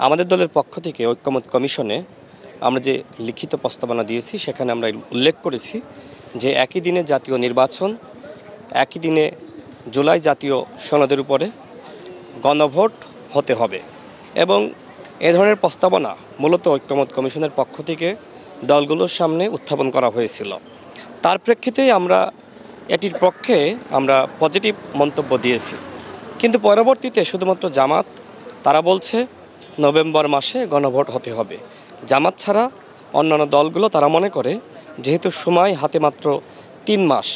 আমাদের দলের পক্ষ থেকে ঐক্যমত কমিশনে আমরা যে লিখিত প্রস্তাবনা দিয়েছি সেখানে আমরা উল্লেখ করেছি যে একই দিনে জাতীয় নির্বাচন, একই দিনে জুলাই জাতীয় সনদের উপরে গণভোট হতে হবে এবং এ ধরনের প্রস্তাবনা মূলত ঐক্যমত কমিশনের পক্ষ থেকে দলগুলোর সামনে উত্থাপন করা হয়েছিল। তার প্রেক্ষিতেই আমরা এটির পক্ষে আমরা পজিটিভ মন্তব্য দিয়েছি, কিন্তু পরবর্তীতে শুধুমাত্র জামাত তারা বলছে নভেম্বর মাসে গণভোট হতে হবে। জামাত ছাড়া অন্যান্য দলগুলো তারা মনে করে যেহেতু সময় হাতে মাত্র ৩ মাস,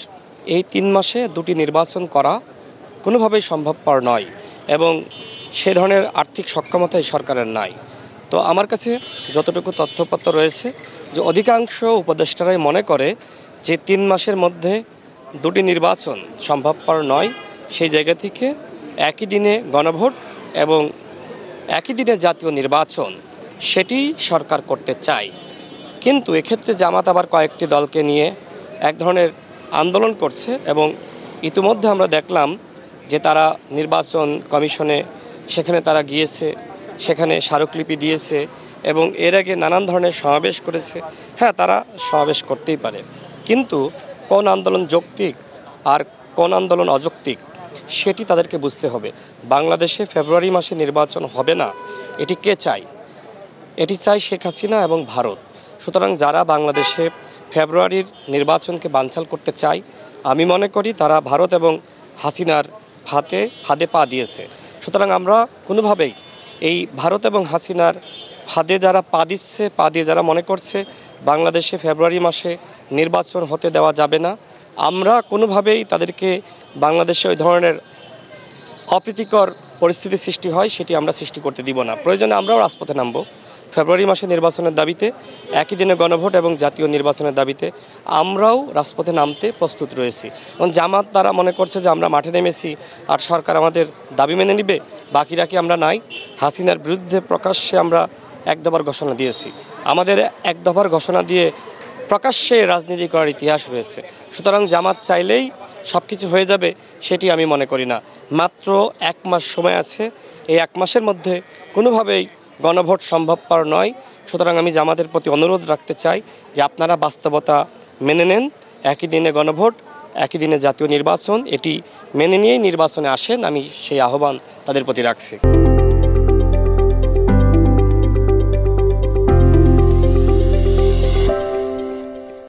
এই ৩ মাসে দুটি নির্বাচন করা কোনোভাবেই সম্ভবপর নয় এবং সে ধরনের আর্থিক সক্ষমতাই সরকারের নাই। তো আমার কাছে যতটুকু তথ্যপত্র রয়েছে যে অধিকাংশ উপদেষ্টারাই মনে করে যে ৩ মাসের মধ্যে দুটি নির্বাচন সম্ভবপর নয়। সেই জায়গা থেকে একই দিনে গণভোট এবং একই দিনে জাতীয় নির্বাচন সেটি সরকার করতে চায়। কিন্তু এক্ষেত্রে জামাত আবার কয়েকটি দলকে নিয়ে এক ধরনের আন্দোলন করছে এবং ইতিমধ্যে আমরা দেখলাম যে তারা নির্বাচন কমিশনে সেখানে তারা গিয়েছে, সেখানে স্মারকলিপি দিয়েছে এবং এর আগে নানান ধরনের সমাবেশ করেছে। হ্যাঁ, তারা সমাবেশ করতেই পারে, কিন্তু কোন আন্দোলন যৌক্তিক আর কোন আন্দোলন অযৌক্তিক সেটি তাদেরকে বুঝতে হবে। বাংলাদেশে ফেব্রুয়ারি মাসে নির্বাচন হবে না, এটি কে চায়? এটি চায় শেখ হাসিনা এবং ভারত। সুতরাং যারা বাংলাদেশে ফেব্রুয়ারির নির্বাচনকে বানচাল করতে চায়, আমি মনে করি তারা ভারত এবং হাসিনার ফাঁদে পা দিয়েছে। সুতরাং আমরা কোনোভাবেই এই ভারত এবং হাসিনার ফাঁদে যারা পা দিচ্ছে, পা দিয়ে যারা মনে করছে বাংলাদেশে ফেব্রুয়ারি মাসে নির্বাচন হতে দেওয়া যাবে না, আমরা কোনোভাবেই তাদেরকে বাংলাদেশে ওই ধরনের অপ্রীতিকর পরিস্থিতি সৃষ্টি হয় সেটি আমরা সৃষ্টি করতে দিব না। প্রয়োজনে আমরাও রাজপথে নামব ফেব্রুয়ারি মাসে নির্বাচনের দাবিতে, একই দিনে গণভোট এবং জাতীয় নির্বাচনের দাবিতে আমরাও রাজপথে নামতে প্রস্তুত রয়েছি। এবং জামাত তারা মনে করছে যে আমরা মাঠে নেমেছি আর সরকার আমাদের দাবি মেনে নিবে, বাকিরা কি আমরা নাই? হাসিনার বিরুদ্ধে প্রকাশ্যে আমরা এক দফার ঘোষণা দিয়েছি, আমাদের এক দফার ঘোষণা দিয়ে প্রকাশ্যে রাজনীতি করার ইতিহাস রয়েছে। সুতরাং জামাত চাইলেই সব কিছু হয়ে যাবে সেটি আমি মনে করি না। মাত্র 1 মাস সময় আছে, এই 1 মাসের মধ্যে কোনোভাবেই গণভোট সম্ভবপর নয়। সুতরাং আমি জামাতের প্রতি অনুরোধ রাখতে চাই যে আপনারা বাস্তবতা মেনে নেন, একই দিনে গণভোট, একই দিনে জাতীয় নির্বাচন, এটি মেনে নিয়েই নির্বাচনে আসেন। আমি সেই আহ্বান তাদের প্রতি রাখছি।